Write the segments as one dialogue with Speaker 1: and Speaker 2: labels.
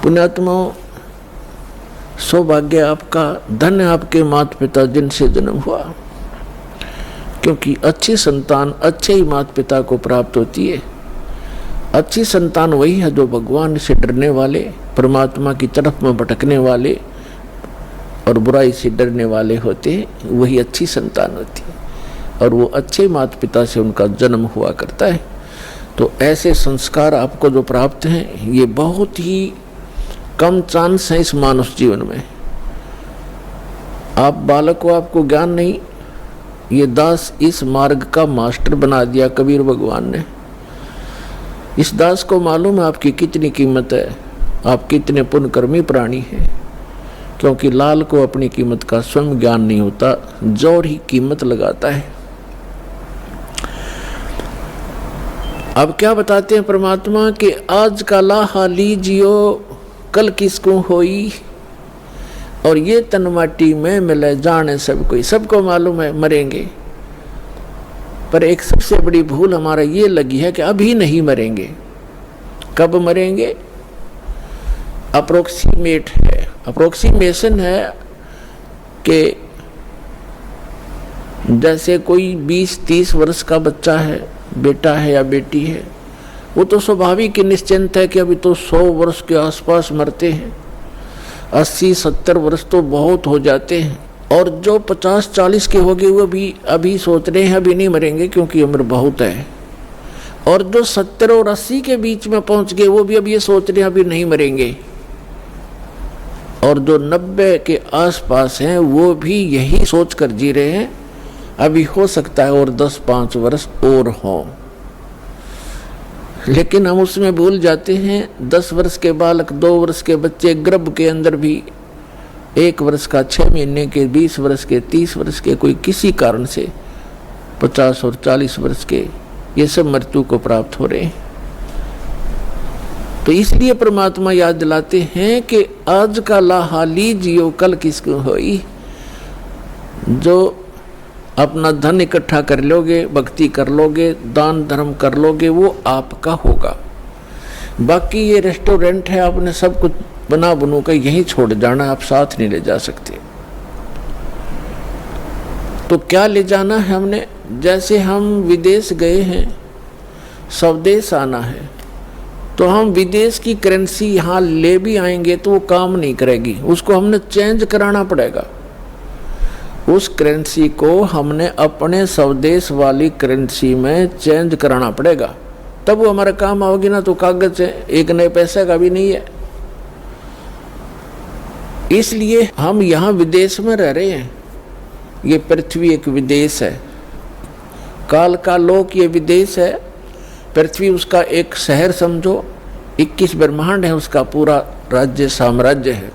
Speaker 1: पुण्यात्माओं, सौभाग्य आपका, धन्य आपके माता पिता जिनसे जन्म हुआ, क्योंकि अच्छी संतान अच्छे ही माता पिता को प्राप्त होती है। अच्छी संतान वही है जो भगवान से डरने वाले, परमात्मा की तरफ में भटकने वाले और बुराई से डरने वाले होते हैं, वही अच्छी संतान होती है। और वो अच्छे माता पिता से उनका जन्म हुआ करता है। तो ऐसे संस्कार आपको जो प्राप्त हैं, ये बहुत ही कम चांस है इस मानव जीवन में। आप बालक को आपको ज्ञान नहीं, ये दास इस मार्ग का मास्टर बना दिया कबीर भगवान ने। इस दास को मालूम है आपकी कितनी कीमत है, आप कितने पुण्यकर्मी प्राणी हैं, क्योंकि लाल को अपनी कीमत का स्वयं ज्ञान नहीं होता, जोर ही कीमत लगाता है। अब क्या बताते हैं परमात्मा कि आज का लाहा लीजियो कल किसको होई, और ये तन माटी में मिले जाने सब कोई। सबको मालूम है मरेंगे, पर एक सबसे बड़ी भूल हमारा ये लगी है कि अभी नहीं मरेंगे। कब मरेंगे? अप्रोक्सीमेट है, अप्रोक्सीमेशन है कि जैसे कोई 20-30 वर्ष का बच्चा है, बेटा है या बेटी है, वो तो स्वाभाविक ही निश्चिंत है कि अभी तो 100 वर्ष के आसपास मरते हैं, 80-70 वर्ष तो बहुत हो जाते हैं। और जो 50-40 के हो गए वो भी अभी सोच रहे हैं अभी नहीं मरेंगे क्योंकि उम्र बहुत है। और जो 70 और 80 के बीच में पहुंच गए वो भी अब ये सोच रहे हैं अभी नहीं मरेंगे। और जो 90 के आसपास हैं वो भी यही सोच कर जी रहे हैं अभी हो सकता है और 10-5 वर्ष और हों। लेकिन हम उसमें भूल जाते हैं 10 वर्ष के बालक, 2 वर्ष के बच्चे गर्भ के अंदर भी, 1 वर्ष का 6 महीने के, 20 वर्ष के, 30 वर्ष के, कोई किसी कारण से 50 और 40 वर्ष के, ये सब मृत्यु को प्राप्त हो रहे हैं। तो इसलिए परमात्मा याद दिलाते हैं कि आज का लाहा लीजियो कल किसको होई। जो अपना धन इकट्ठा कर लोगे, भक्ति कर लोगे, दान धर्म कर लोगे, वो आपका होगा। बाकी ये रेस्टोरेंट है, आपने सब कुछ बना बनू कर यहीं छोड़ जाना, आप साथ नहीं ले जा सकते। तो क्या ले जाना है हमने? जैसे हम विदेश गए हैं, स्वदेश आना है, तो हम विदेश की करेंसी यहाँ ले भी आएंगे तो वो काम नहीं करेगी, उसको हमने चेंज कराना पड़ेगा। उस करेंसी को हमने अपने स्वदेश वाली करेंसी में चेंज कराना पड़ेगा, तब वो हमारा काम आओगी ना। तो कागज है, एक नए पैसे का भी नहीं है। इसलिए हम यहाँ विदेश में रह रहे हैं। ये पृथ्वी एक विदेश है, काल का लोक ये विदेश है। पृथ्वी उसका एक शहर समझो, 21 ब्रह्मांड है उसका पूरा राज्य साम्राज्य है।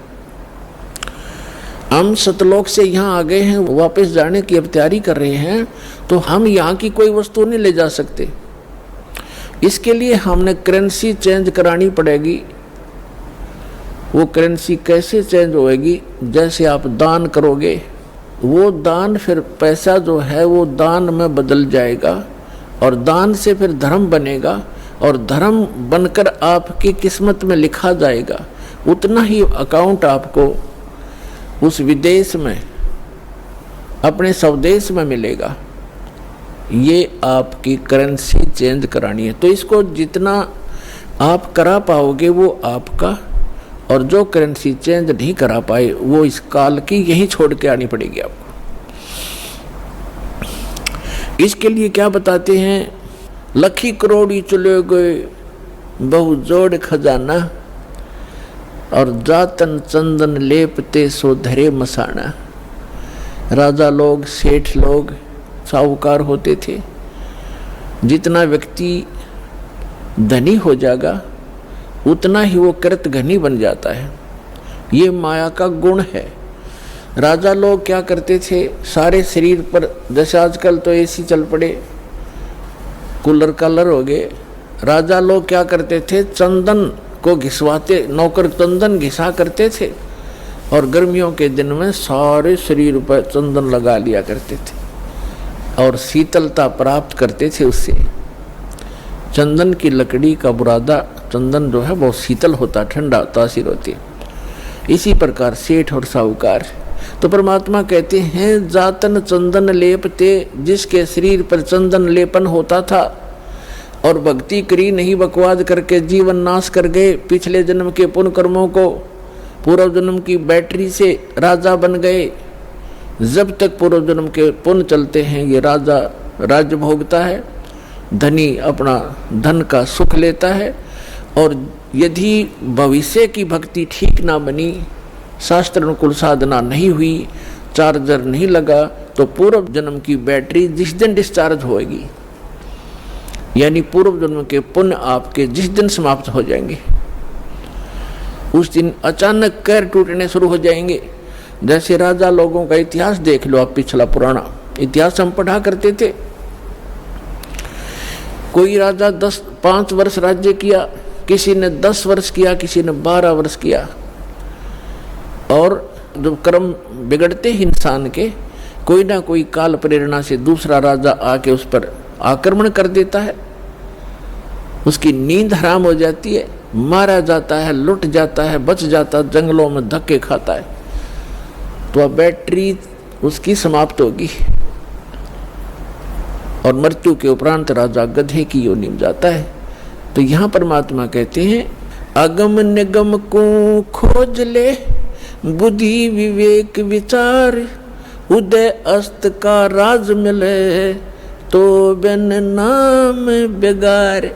Speaker 1: हम सतलोक से यहाँ आ गए हैं, वापस जाने की अब तैयारी कर रहे हैं, तो हम यहाँ की कोई वस्तु नहीं ले जा सकते। इसके लिए हमने करेंसी चेंज करानी पड़ेगी। वो करेंसी कैसे चेंज होएगी? जैसे आप दान करोगे, वो दान फिर पैसा जो है वो दान में बदल जाएगा, और दान से फिर धर्म बनेगा, और धर्म बनकर आपकी किस्मत में लिखा जाएगा। उतना ही अकाउंट आपको उस विदेश में, अपने स्वदेश में मिलेगा। ये आपकी करेंसी चेंज करानी है। तो इसको जितना आप करा पाओगे वो आपका, और जो करेंसी चेंज नहीं करा पाए वो इस काल की यही छोड़ के आनी पड़ेगी आपको। इसके लिए क्या बताते हैं? लखी करोड़ी चले गए बहु जोड़ खजाना, और जातन चंदन लेपते सो धरे मसाना। राजा लोग, सेठ लोग, साहूकार होते थे। जितना व्यक्ति धनी हो जाएगा उतना ही वो कृत घनी बन जाता है। ये माया का गुण है। राजा लोग क्या करते थे? सारे शरीर पर, जैसे आजकल तो एसी चल पड़े, कूलर कालर हो गए, राजा लोग क्या करते थे? चंदन को घिसवाते, नौकर चंदन घिसा करते थे, और गर्मियों के दिन में सारे शरीर पर चंदन लगा लिया करते थे और शीतलता प्राप्त करते थे उससे। चंदन की लकड़ी का बुरादा चंदन जो है बहुत शीतल होता, ठंडा तासीर होती है। इसी प्रकार सेठ और साहूकार। तो परमात्मा कहते हैं जातन चंदन लेपते, जिसके शरीर पर चंदन लेपन होता था और भक्ति करी नहीं, बकवाद करके जीवन नाश कर गए, पिछले जन्म के पुण्य कर्मों को पूर्व जन्म की बैटरी से राजा बन गए। जब तक पूर्व जन्म के पुण्य चलते हैं ये राजा राज्य भोगता है, धनी अपना धन का सुख लेता है। और यदि भविष्य की भक्ति ठीक ना बनी, शास्त्र अनुकूल साधना नहीं हुई, चार्जर नहीं लगा, तो पूर्व जन्म की बैटरी जिस दिन डिस्चार्ज होएगी, यानी पूर्व जन्म के पुण्य आपके जिस दिन समाप्त हो जाएंगे, उस दिन अचानक कैर टूटने शुरू हो जाएंगे। जैसे राजा लोगों का इतिहास देख लो आप, पिछला पुराना इतिहास हम पढ़ा करते थे। कोई राजा 5 वर्ष राज्य किया, किसी ने 10 वर्ष किया, किसी ने 12 वर्ष किया। और जब कर्म बिगड़ते ही इंसान के, कोई ना कोई काल प्रेरणा से दूसरा राजा आके उस पर आक्रमण कर देता है, उसकी नींद हराम हो जाती है, मारा जाता है, लुट जाता है, बच जाता है, जंगलों में धक्के खाता है, तो अब बैटरी उसकी समाप्त होगी और मृत्यु के उपरांत राजा गधे की योनि में जाता है। तो यहाँ परमात्मा कहते हैं अगम निगम को खोज ले, बुद्धि विवेक विचार, उदय अस्त का राज मिले, तो बिन नाम बेगार।